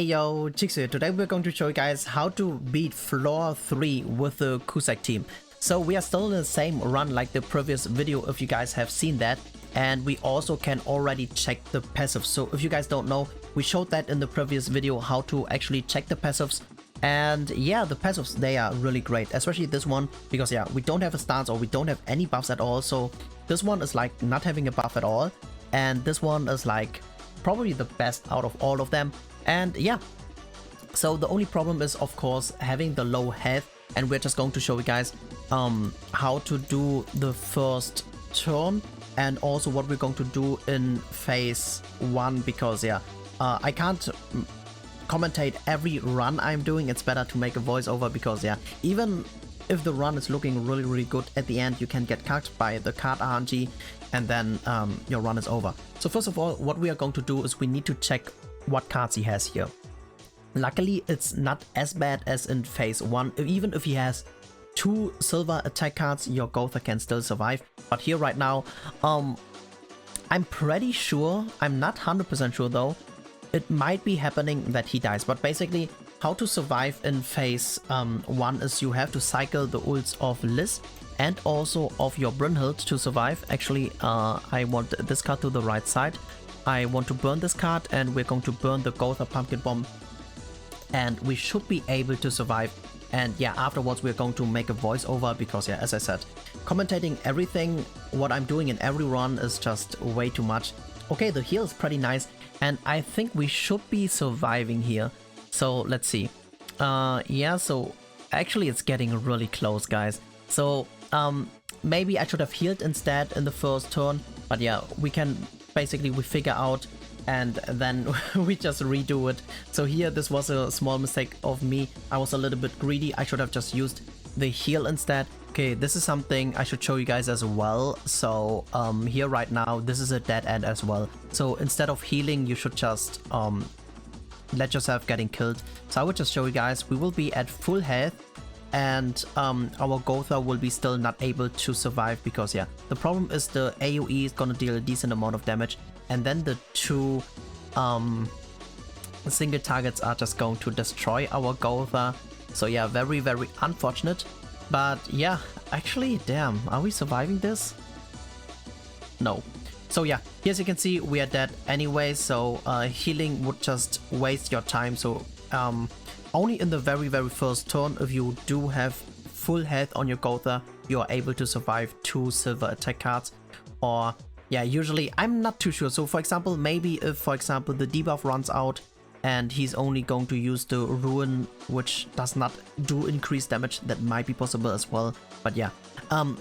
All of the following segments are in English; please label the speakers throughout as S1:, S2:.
S1: Ayo, Chiksua. Today we're going to show you guys how to beat floor 3 with the CUSACKED team. So we are still in the same run like the previous video if you guys have seen that. And we also can already check the passives. So if you guys don't know, we showed that in the previous video how to actually check the passives. And yeah, the passives, they are really great, especially this one, because yeah, we don't have a stance or we don't have any buffs at all. So this one is like not having a buff at all. And this one is like probably the best out of all of them. And yeah, so the only problem is of course having the low health, and we're just going to show you guys how to do the first turn and also what we're going to do in phase 1, because yeah, I can't commentate every run I'm doing. It's better to make a voiceover, because yeah, even if the run is looking really good, at the end you can get cucked by the card RNG and then your run is over. So first of all, what we are going to do is we need to check what cards he has here. Luckily it's not as bad as in phase 1. Even if he has 2 silver attack cards, your Gotha can still survive. But here right now, I'm pretty sure, I'm not 100% sure though, it might be happening that he dies. But basically how to survive in phase 1 is you have to cycle the ults of Liz and also of your Brynhild to survive. Actually, I want this card to the right side. I want to burn this card, and we're going to burn the Gotha Pumpkin Bomb, and we should be able to survive. And yeah, afterwards we're going to make a voiceover, because yeah, as I said, commentating everything what I'm doing in every run is just way too much. Okay, the heal is pretty nice, and I think we should be surviving here. So let's see. Yeah, so actually it's getting really close, guys. So maybe I should have healed instead in the first turn, but yeah, we can basically we figure out and then we just redo it. So here, this was a small mistake of me. I was a little bit greedy. I should have just used the heal instead. Okay, this is something I should show you guys as well. So here right now, this is a dead end as well. So instead of healing, you should just let yourself getting killed. So I would just show you guys, we will be at full health, and our Gotha will be still not able to survive, because yeah, the problem is the AoE is gonna deal a decent amount of damage, and then the 2 single targets are just going to destroy our Gotha. So yeah, very unfortunate. But yeah, actually, damn, are we surviving this? No. So yeah, here as you can see, we are dead anyway, so healing would just waste your time. So only in the very first turn, if you do have full health on your Gotha, you are able to survive 2 silver attack cards. Or yeah, usually I'm not too sure. So for example, maybe if for example the debuff runs out and he's only going to use the ruin, which does not do increased damage, that might be possible as well. But yeah,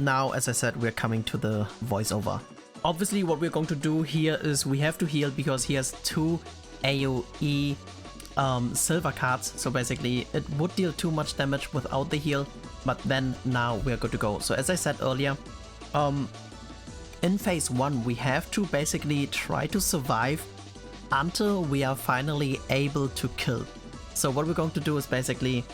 S1: now as I said, we're coming to the voiceover. Obviously what we're going to do here is we have to heal, because he has 2 AoE silver cards. So basically it would deal too much damage without the heal, but then now we're good to go. So as I said earlier, in phase 1 we have to basically try to survive until we are finally able to kill. So what we're going to do is basically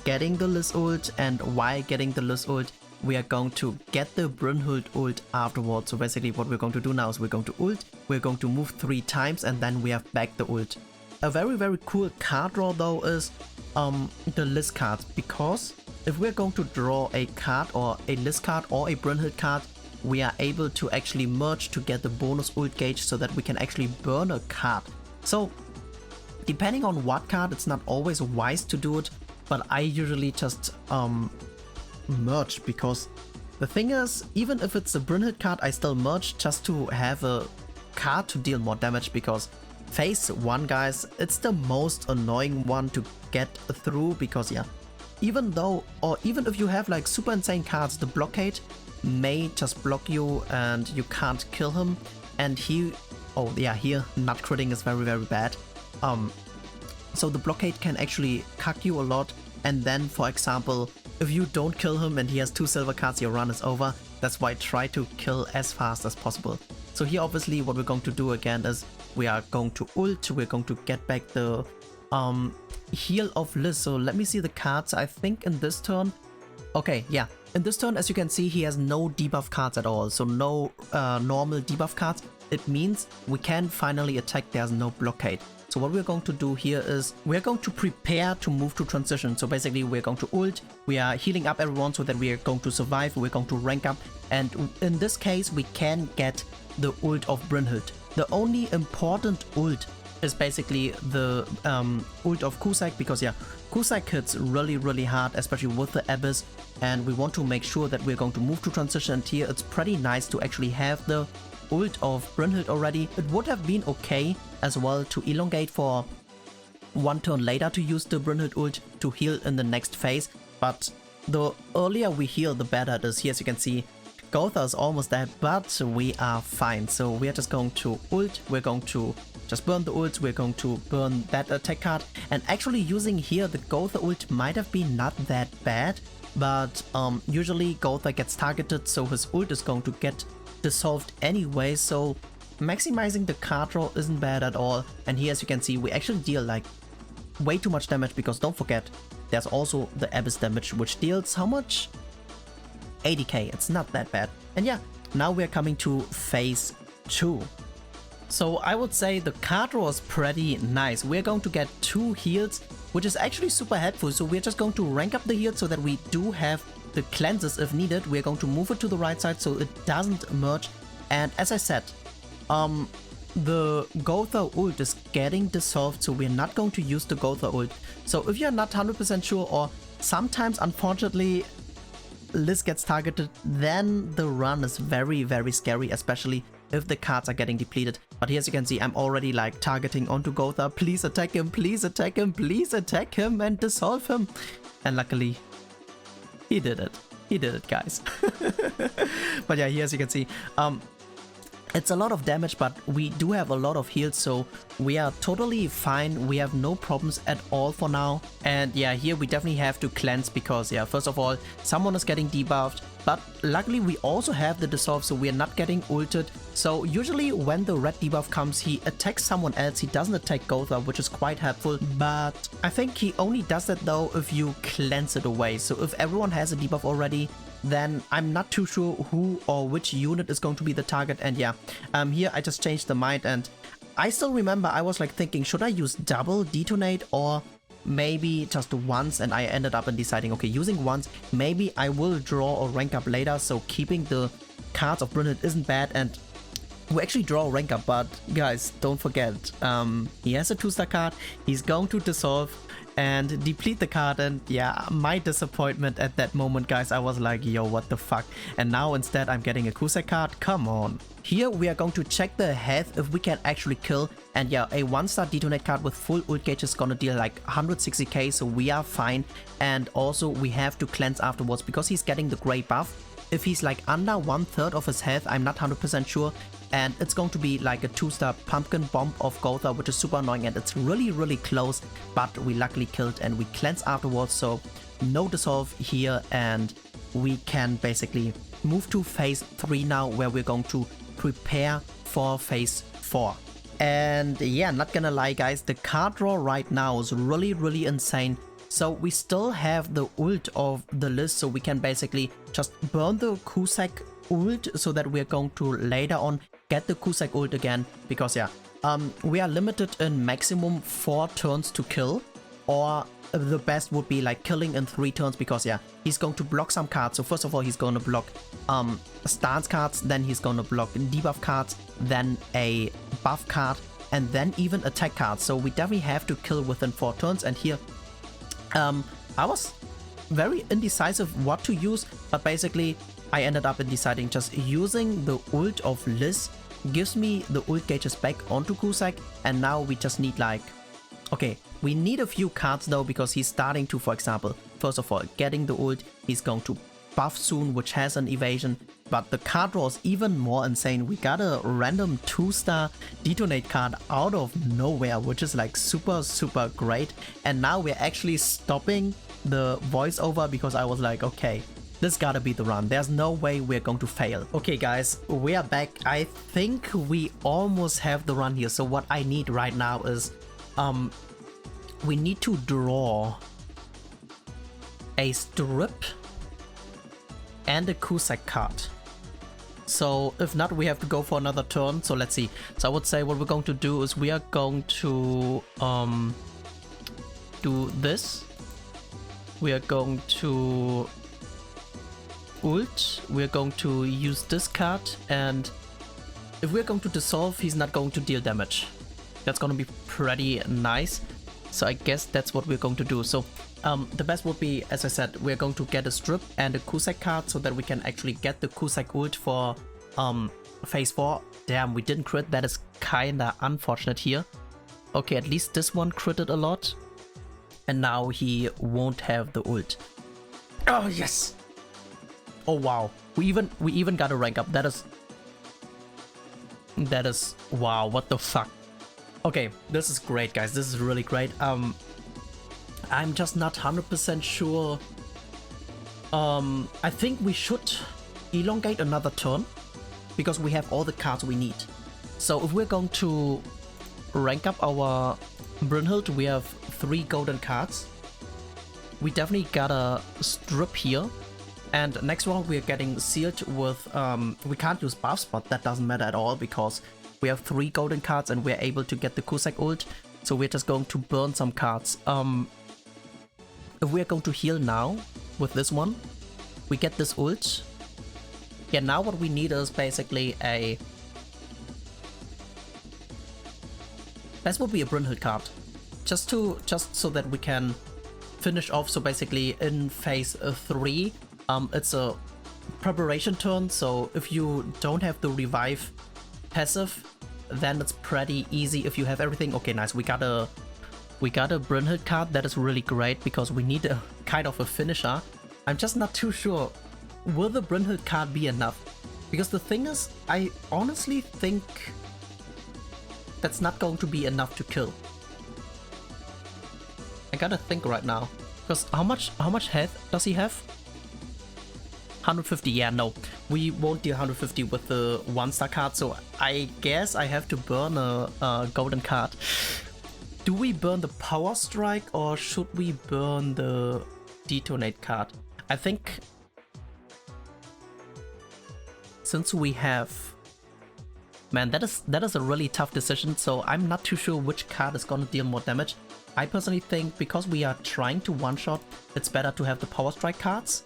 S1: getting the Liz ult, and while getting the Liz ult, we are going to get the Brynhild ult afterwards. So basically what we're going to do now is we're going to ult, we're going to move 3 times, and then we have back the ult. A very cool card draw though is the Liz card, because if we're going to draw a card or a Liz card or a Brynhild card, we are able to actually merge to get the bonus ult gauge, so that we can actually burn a card. So depending on what card, it's not always wise to do it, but I usually just merge, because the thing is, even if it's a Brynhild card, I still merge just to have a card to deal more damage, because phase 1, guys, it's the most annoying one to get through, because yeah, even if you have like super insane cards, the blockade may just block you and you can't kill him. And he, oh yeah, here not critting is very bad. So the blockade can actually cuck you a lot, and then for example, if you don't kill him and he has 2 silver cards, your run is over. That's why try to kill as fast as possible. So here obviously what we're going to do again is we are going to ult, we're going to get back the heal of Liz. So let me see the cards. I think in this turn, okay, yeah, in this turn, as you can see, he has no debuff cards at all, so no normal debuff cards. it means we can finally attack. There's no blockade. So what we're going to do here is we're going to prepare to move to transition. So basically we're going to ult, we are healing up everyone so that we are going to survive, we're going to rank up, and in this case we can get the ult of Brynhild. The only important ult is basically the ult of CUSACKED, because yeah, CUSACKED hits really hard, especially with the Abyss, and we want to make sure that we're going to move to transition. And here it's pretty nice to actually have the ult of Brynhild already. It would have been okay as well to elongate for one turn later to use the Brynhild ult to heal in the next phase, but the earlier we heal the better it is. Here as you can see, Gotha is almost dead, but we are fine. So we are just going to ult, we're going to just burn the ults, we're going to burn that attack card, and actually using here the Gotha ult might have been not that bad, but usually Gotha gets targeted, so his ult is going to get dissolved anyway, so maximizing the card draw isn't bad at all. And here as you can see, we actually deal like way too much damage, because don't forget there's also the Abyss damage, which deals how much? 80k. It's not that bad. And yeah, now we're coming to phase 2. So I would say the card draw is pretty nice. We're going to get 2 heals, which is actually super helpful. So we're just going to rank up the heals so that we do have the cleanses if needed. We're going to move it to the right side so it doesn't merge. And as I said, the Gotha ult is getting dissolved, so we're not going to use the Gotha ult. So if you're not 100% sure, or sometimes unfortunately Liz gets targeted, then the run is very scary, especially if the cards are getting depleted. But here as you can see, I'm already like targeting onto Gotha. Please attack him, please attack him, please attack him and dissolve him. And luckily he did it. He did it, guys. But yeah, here as you can see, it's a lot of damage, but we do have a lot of heals, so we are totally fine. We have no problems at all for now. And yeah, here we definitely have to cleanse, because yeah, first of all, someone is getting debuffed, but luckily we also have the dissolve, so we are not getting ulted. So usually when the red debuff comes, he attacks someone else. He doesn't attack Gotha, which is quite helpful, but I think he only does that though if you cleanse it away. So if everyone has a debuff already, then I'm not too sure who or which unit is going to be the target. And yeah, here I just changed the mind, and I still remember I was like thinking, should I use double detonate or maybe just once? And I ended up in deciding, okay, using once, maybe I will draw or rank up later, so keeping the cards of Brynhild isn't bad. And we actually draw a rank up, but guys, don't forget, he has a 2-star card, he's going to dissolve and deplete the card. And yeah, my disappointment at that moment, guys, I was like, yo, what the fuck? And now instead I'm getting a CUSACKED card. Come on. Here we are going to check the health if we can actually kill, and yeah, a 1-star detonate card with full ult gauge is gonna deal like 160k, so we are fine. And also we have to cleanse afterwards because he's getting the gray buff. If he's like under 1/3 of his health, I'm not 100% sure, and it's going to be like a 2-star pumpkin bomb of Gotha, which is super annoying, and it's really close, but we luckily killed and we cleanse afterwards, so no dissolve here, and we can basically move to phase 3 now, where we're going to prepare for phase 4. And yeah, not gonna lie, guys, the card draw right now is really insane. So we still have the ult of the list, so we can basically just burn the CUSACKED ult so that we're going to later on get the CUSACKED ult again, because yeah, we are limited in maximum 4 turns to kill, or the best would be like killing in 3 turns, because yeah, he's going to block some cards. So first of all, he's going to block stance cards, then he's going to block debuff cards, then a buff card, and then even attack cards. So we definitely have to kill within 4 turns. And here I was very indecisive what to use, but basically I ended up in deciding just using the ult of Liz gives me the ult gauges back onto CUSACKED. And now we just need like, okay, we need a few cards though, because he's starting to, for example, first of all, getting the ult, he's going to buff soon, which has an evasion, but the card draw is even more insane. We got a random 2-star detonate card out of nowhere, which is like super great. And now we're actually stopping the voiceover, because I was like, okay, this gotta be the run. There's no way we're going to fail. Okay guys, we are back. I think we almost have the run here. So what I need right now is we need to draw a strip and a CUSACKED card. So if not, we have to go for another turn. So let's see. So I would say what we're going to do is we are going to do this. We are going to ult. We are going to use this card, and if we're going to dissolve, he's not going to deal damage. That's going to be pretty nice. So I guess that's what we're going to do. So the best would be, as I said, we're going to get a strip and a CUSACKED card so that we can actually get the CUSACKED ult for phase 4. Damn, we didn't crit. That is kinda unfortunate here. Okay, at least this one critted a lot. And now he won't have the ult. Oh yes! Oh wow. We even got a rank up. That is wow, what the fuck. Okay, this is great, guys. This is really great. I'm just not 100% sure. I think we should elongate another turn because we have all the cards we need. So if we're going to rank up our Brynhild, we have 3 golden cards. We definitely got a strip here. And next round we are getting sealed with, we can't use buffs, but that doesn't matter at all because we have 3 golden cards and we're able to get the CUSACKED ult. So we're just going to burn some cards. If we're going to heal now with this one, we get this ult. Yeah, now what we need is basically a... This would be a Brynhild card. Just so that we can finish off. So basically in phase 3, it's a preparation turn. So if you don't have the revive passive, then it's pretty easy if you have everything. Okay, nice. We got a Brynhild card. That is really great because we need a kind of a finisher. I'm just not too sure. Will the Brynhild card be enough? Because the thing is, I honestly think that's not going to be enough to kill. I gotta think right now. Because how much health does he have? 150, yeah, no. We won't deal 150 with the 1-star card, so I guess I have to burn a golden card. Do we burn the power strike or should we burn the detonate card? I think since we have... Man, that is a really tough decision, so I'm not too sure which card is gonna deal more damage. I personally think because we are trying to one-shot, it's better to have the power strike cards.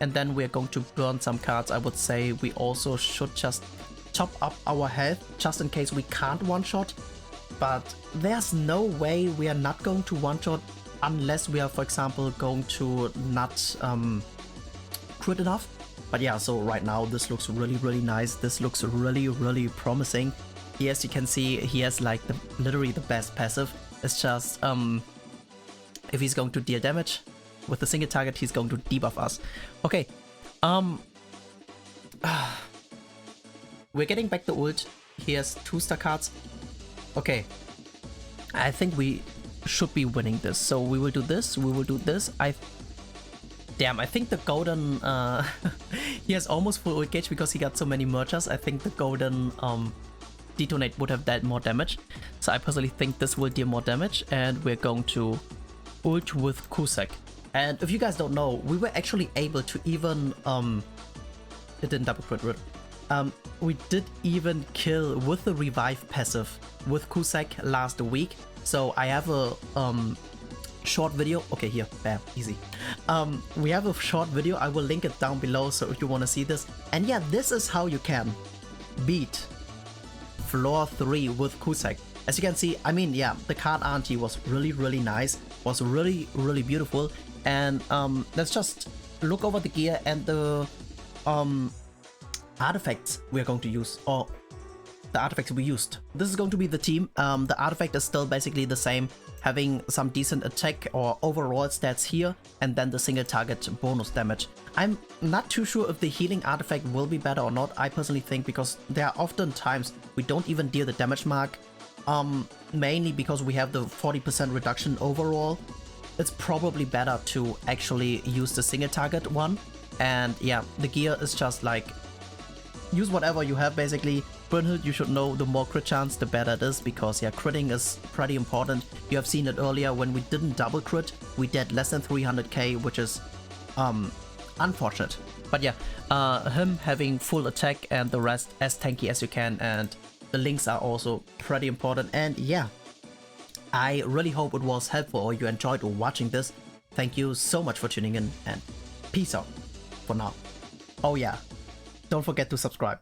S1: And then we're going to burn some cards. I would say we also should just top up our health just in case we can't one-shot. But there's no way we are not going to one-shot unless we are, for example, going to not crit enough. But yeah, so right now this looks really nice. This looks really promising. Here, as you can see, he has like literally the best passive. It's just if he's going to deal damage with a single target, he's going to debuff us. Okay, we're getting back the ult. He has 2-star cards. Okay, I think we should be winning this. So we will do this. We will do this. Damn, I think the golden he has almost full ult gauge because he got so many mergers. I think the golden detonate would have dealt more damage. So I personally think this will deal more damage, and we're going to ult with CUSACKED. And if you guys don't know, we were actually able to even it didn't double crit. We did even kill with the revive passive with CUSACKED last week. So I have a short video. Okay, here, bam, easy. We have a short video. I will link it down below. So if you want to see this, and yeah, this is how you can beat floor 3 with CUSACKED. As you can see, I mean, yeah, the card RNG was really nice, was really beautiful. And let's just look over the gear and the artifacts we're going to use, or the artifacts we used. This is going to be the team. The artifact is still basically the same, having some decent attack or overall stats here, and then the single target bonus damage. I'm not too sure if the healing artifact will be better or not. I personally think because there are often times we don't even deal the damage mark, mainly because we have the 40% reduction overall. It's probably better to actually use the single target one. And yeah, the gear is just like, use whatever you have basically. Brynhild, you should know, the more crit chance, the better it is, because yeah, critting is pretty important. You have seen it earlier when we didn't double crit, we did less than 300k, which is unfortunate. But yeah, him having full attack and the rest as tanky as you can, and the links are also pretty important. And yeah, I really hope it was helpful or you enjoyed watching this. Thank you so much for tuning in, and peace out for now. Oh yeah, don't forget to subscribe.